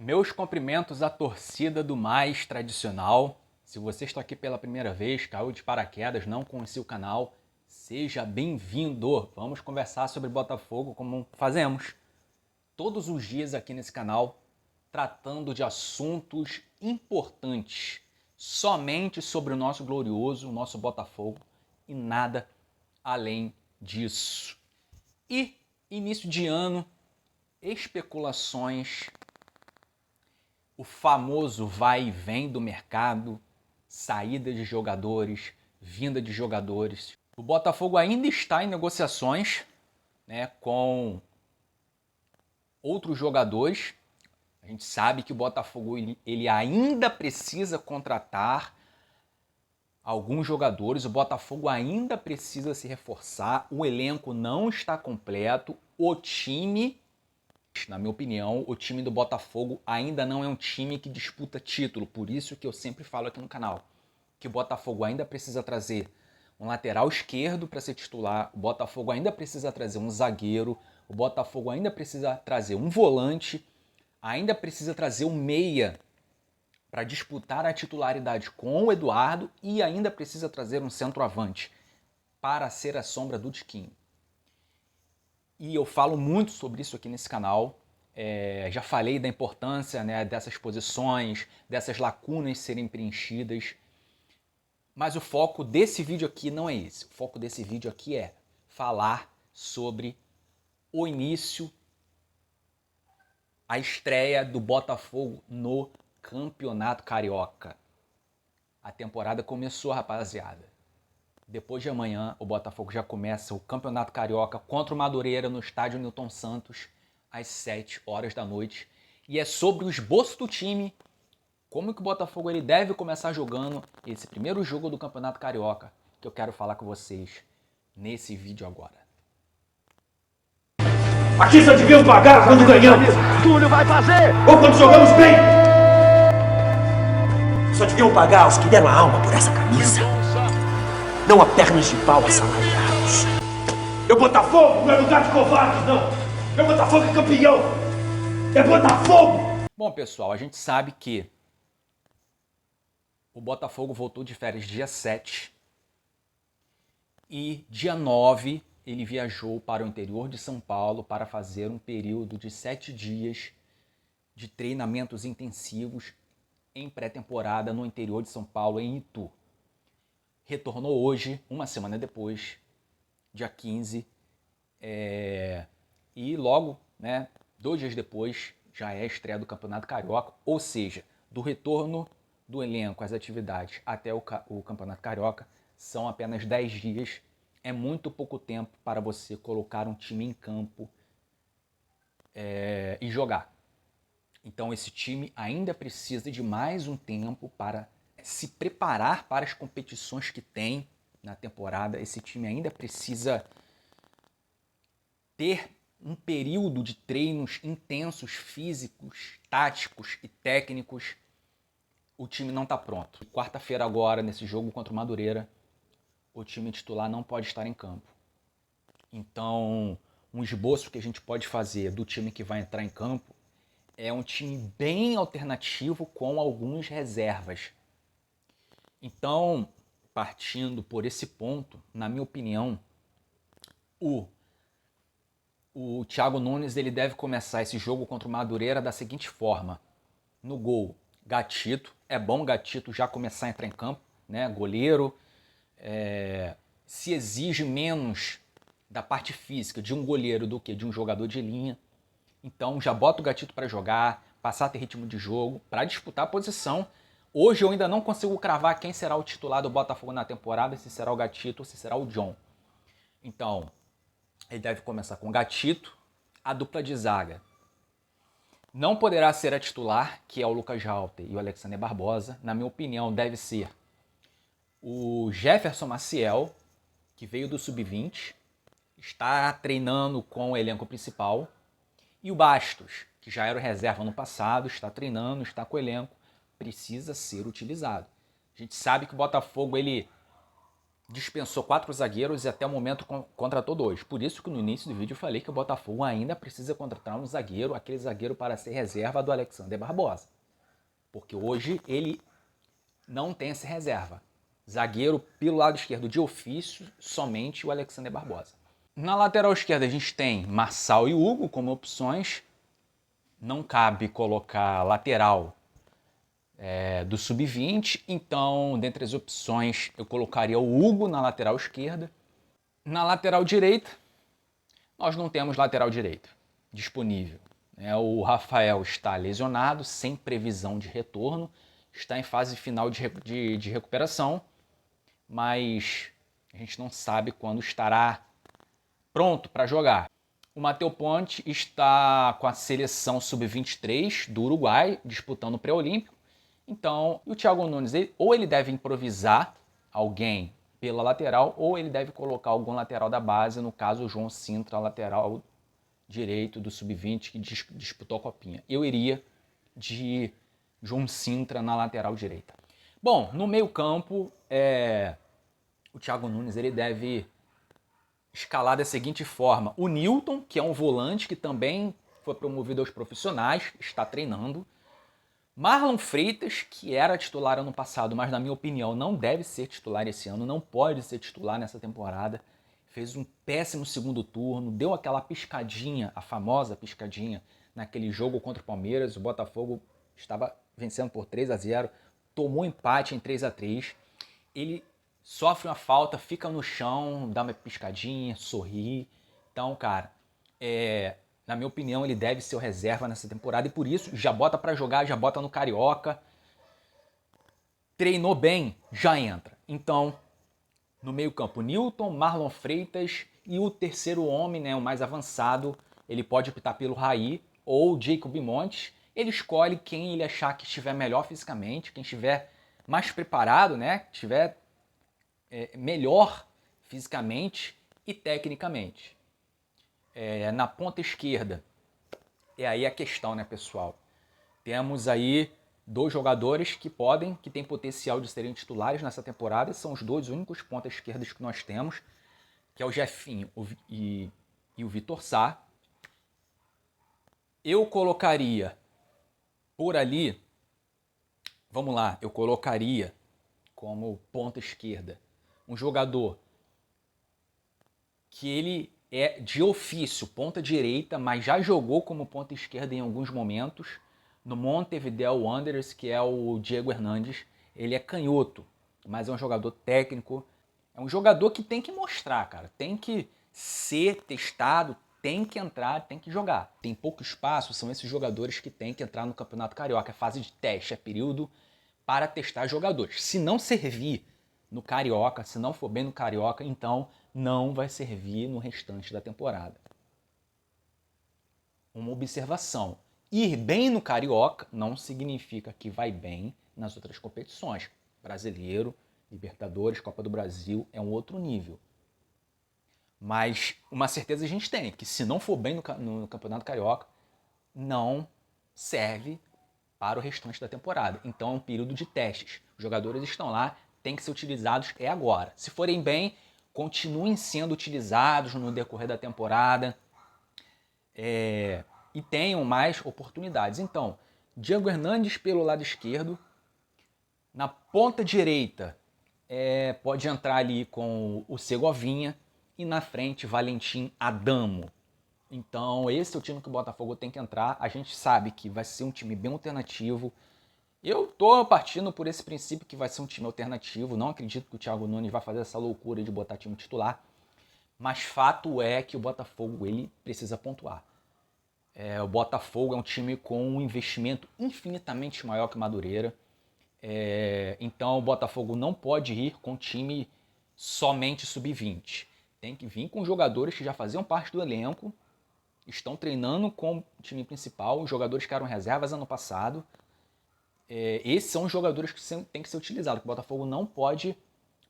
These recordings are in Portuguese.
Meus cumprimentos à torcida do mais tradicional. Se você está aqui pela primeira vez, caiu de paraquedas, não conhecia o canal, seja bem-vindo. Vamos conversar sobre Botafogo como fazemos todos os dias aqui nesse canal, tratando de assuntos importantes, somente sobre o nosso glorioso, o nosso Botafogo e nada além disso. E início de ano, especulações, o famoso vai e vem do mercado, saída de jogadores, vinda de jogadores. O Botafogo ainda está em negociações, com outros jogadores. A gente sabe que o Botafogo ele ainda precisa contratar alguns jogadores, o Botafogo ainda precisa se reforçar, o elenco não está completo, o time, na minha opinião, o time do Botafogo ainda não é um time que disputa título. Por isso que eu sempre falo aqui no canal que o Botafogo ainda precisa trazer um lateral esquerdo para ser titular, o Botafogo ainda precisa trazer um zagueiro, o Botafogo ainda precisa trazer um volante, ainda precisa trazer um meia para disputar a titularidade com o Eduardo e ainda precisa trazer um centroavante para ser a sombra do Tiquinho. E eu falo muito sobre isso aqui nesse canal. Já falei da importância, dessas posições, dessas lacunas serem preenchidas. Mas o foco desse vídeo aqui não é esse. O foco desse vídeo aqui é falar sobre o início, a estreia do Botafogo no Campeonato Carioca. A temporada começou, rapaziada. Depois de amanhã, o Botafogo já começa o Campeonato Carioca contra o Madureira no estádio Newton Santos, às 7 horas da noite. E é sobre o esboço do time, como que o Botafogo ele deve começar jogando esse primeiro jogo do Campeonato Carioca, que eu quero falar com vocês nesse vídeo agora. Aqui só deviam pagar quando ganhamos. Túlio vai fazer! Ou quando jogamos bem. Só deviam pagar os que deram a alma por essa camisa. Não a pernas de pau assalariados. Meu Botafogo não é lugar de covardes, não. Meu Botafogo é campeão. É Botafogo! Bom, pessoal, a gente sabe que o Botafogo voltou de férias dia 7 e dia 9 ele viajou para o interior de São Paulo para fazer um período de 7 dias de treinamentos intensivos em pré-temporada no interior de São Paulo, em Itu. Retornou hoje, uma semana depois, dia 15, e logo, 2 dias depois, já é a estreia do Campeonato Carioca, ou seja, do retorno do elenco às atividades até o Campeonato Carioca, são apenas 10 dias. É muito pouco tempo para você colocar um time em campo e jogar. Então esse time ainda precisa de mais um tempo para se preparar para as competições que tem na temporada. Esse time ainda precisa ter um período de treinos intensos, físicos, táticos e técnicos. O time não está pronto. Quarta-feira agora, nesse jogo contra o Madureira, o time titular não pode estar em campo. Então, um esboço que a gente pode fazer do time que vai entrar em campo é um time bem alternativo com algumas reservas. Então, partindo por esse ponto, na minha opinião, o Thiago Nunes ele deve começar esse jogo contra o Madureira da seguinte forma. No gol, Gatito. É bom o Gatito já começar a entrar em campo, goleiro. Se exige menos da parte física de um goleiro do que de um jogador de linha. Então já bota o Gatito para jogar, passar a ter ritmo de jogo, para disputar a posição. Hoje eu ainda não consigo cravar quem será o titular do Botafogo na temporada, se será o Gatito ou se será o John. Então, ele deve começar com o Gatito, a dupla de zaga. Não poderá ser a titular, que é o Lucas Halter e o Alexander Barbosa. Na minha opinião, deve ser o Jefferson Maciel, que veio do Sub-20, está treinando com o elenco principal. E o Bastos, que já era o reserva no passado, está treinando, está com o elenco, precisa ser utilizado. A gente sabe que o Botafogo ele dispensou 4 zagueiros e até o momento contratou 2. Por isso que no início do vídeo eu falei que o Botafogo ainda precisa contratar um zagueiro, aquele zagueiro para ser reserva do Alexander Barbosa. Porque hoje ele não tem essa reserva. Zagueiro pelo lado esquerdo de ofício, somente o Alexander Barbosa. Na lateral esquerda a gente tem Marçal e Hugo como opções. Não cabe colocar lateral do sub-20, então dentre as opções eu colocaria o Hugo na lateral esquerda. Na lateral direita, nós não temos lateral direito disponível. O Rafael está lesionado, sem previsão de retorno, está em fase final de recuperação, mas a gente não sabe quando estará pronto para jogar. O Matheus Ponte está com a seleção sub-23 do Uruguai, disputando o pré-olímpico. Então, o Thiago Nunes, ou ele deve improvisar alguém pela lateral, ou ele deve colocar algum lateral da base, no caso o João Sintra, lateral direito do sub-20 que disputou a copinha. Eu iria de João Sintra na lateral direita. Bom, no meio campo, o Thiago Nunes ele deve escalar da seguinte forma. O Nilton, que é um volante que também foi promovido aos profissionais, está treinando. Marlon Freitas, que era titular ano passado, mas na minha opinião não deve ser titular esse ano, não pode ser titular nessa temporada. Fez um péssimo segundo turno, deu aquela piscadinha, a famosa piscadinha, naquele jogo contra o Palmeiras. O Botafogo estava vencendo por 3-0, tomou empate em 3-3. Ele sofre uma falta, fica no chão, dá uma piscadinha, sorri. Então, cara, na minha opinião, ele deve ser o reserva nessa temporada e por isso já bota para jogar, já bota no Carioca. Treinou bem, já entra. Então, no meio-campo, Nilton, Marlon Freitas e o terceiro homem, o mais avançado, ele pode optar pelo Raí ou Jacob Montes. Ele escolhe quem ele achar que estiver melhor fisicamente, quem estiver mais preparado, estiver melhor fisicamente e tecnicamente. Na ponta esquerda, é aí a questão, pessoal? Temos aí 2 jogadores que têm potencial de serem titulares nessa temporada, e são os 2 únicos pontas esquerdas que nós temos, que é o Jefinho e o Vitor Sá. Eu colocaria por ali, vamos lá, eu colocaria como ponta esquerda um jogador que ele é de ofício ponta direita, mas já jogou como ponta esquerda em alguns momentos, no Montevideo Wanderers, que é o Diego Hernandes. Ele é canhoto, mas é um jogador técnico, é um jogador que tem que mostrar, cara, tem que ser testado, tem que entrar, tem que jogar. Tem pouco espaço, são esses jogadores que tem que entrar no Campeonato Carioca, é fase de teste, é período para testar jogadores. Se não servir no Carioca, se não for bem no Carioca, então não vai servir no restante da temporada. Uma observação: ir bem no Carioca não significa que vai bem nas outras competições. Brasileiro, Libertadores, Copa do Brasil é um outro nível. Mas uma certeza a gente tem, que se não for bem no Campeonato Carioca, não serve para o restante da temporada. Então é um período de testes. Os jogadores estão lá, têm que ser utilizados agora. Se forem bem, continuem sendo utilizados no decorrer da temporada e tenham mais oportunidades. Então, Diego Hernandes pelo lado esquerdo. Na ponta direita, pode entrar ali com o Segovinha. E na frente, Valentim Adamo. Então, esse é o time que o Botafogo tem que entrar. A gente sabe que vai ser um time bem alternativo. Eu tô partindo por esse princípio que vai ser um time alternativo. Não acredito que o Thiago Nunes vai fazer essa loucura de botar time titular. Mas fato é que o Botafogo ele precisa pontuar. O Botafogo é um time com um investimento infinitamente maior que o Madureira. Então o Botafogo não pode ir com time somente sub-20. Tem que vir com jogadores que já faziam parte do elenco, estão treinando com o time principal, os jogadores que eram reservas ano passado. Esses são os jogadores que têm que ser utilizados. O Botafogo não pode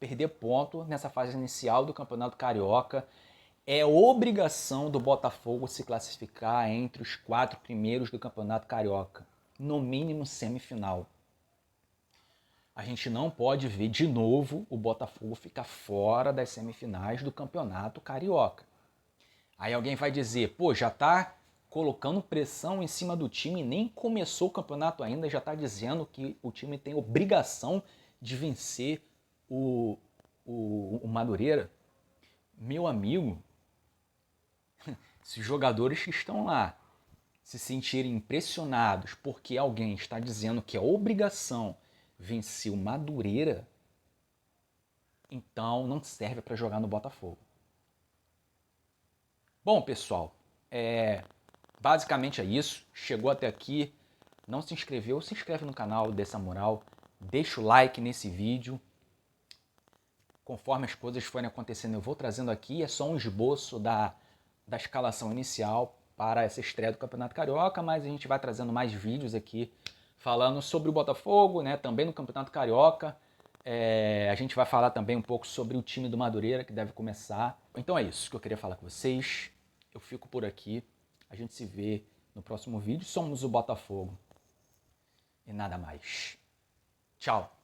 perder ponto nessa fase inicial do Campeonato Carioca. É obrigação do Botafogo se classificar entre os 4 primeiros do Campeonato Carioca. No mínimo semifinal. A gente não pode ver de novo o Botafogo ficar fora das semifinais do Campeonato Carioca. Aí alguém vai dizer, pô, já tá colocando pressão em cima do time, nem começou o campeonato ainda, já tá dizendo que o time tem obrigação de vencer o Madureira. Meu amigo, se os jogadores que estão lá se sentirem impressionados porque alguém está dizendo que é obrigação vencer o Madureira, então não serve para jogar no Botafogo. Bom, pessoal, basicamente é isso. Chegou até aqui, não se inscreveu, se inscreve no canal, dê essa moral, deixa o like nesse vídeo. Conforme as coisas forem acontecendo, eu vou trazendo aqui, é só um esboço da escalação inicial para essa estreia do Campeonato Carioca, mas a gente vai trazendo mais vídeos aqui falando sobre o Botafogo, né, também no Campeonato Carioca. A gente vai falar também um pouco sobre o time do Madureira, que deve começar. Então é isso que eu queria falar com vocês. Eu fico por aqui. A gente se vê no próximo vídeo. Somos o Botafogo. E nada mais. Tchau.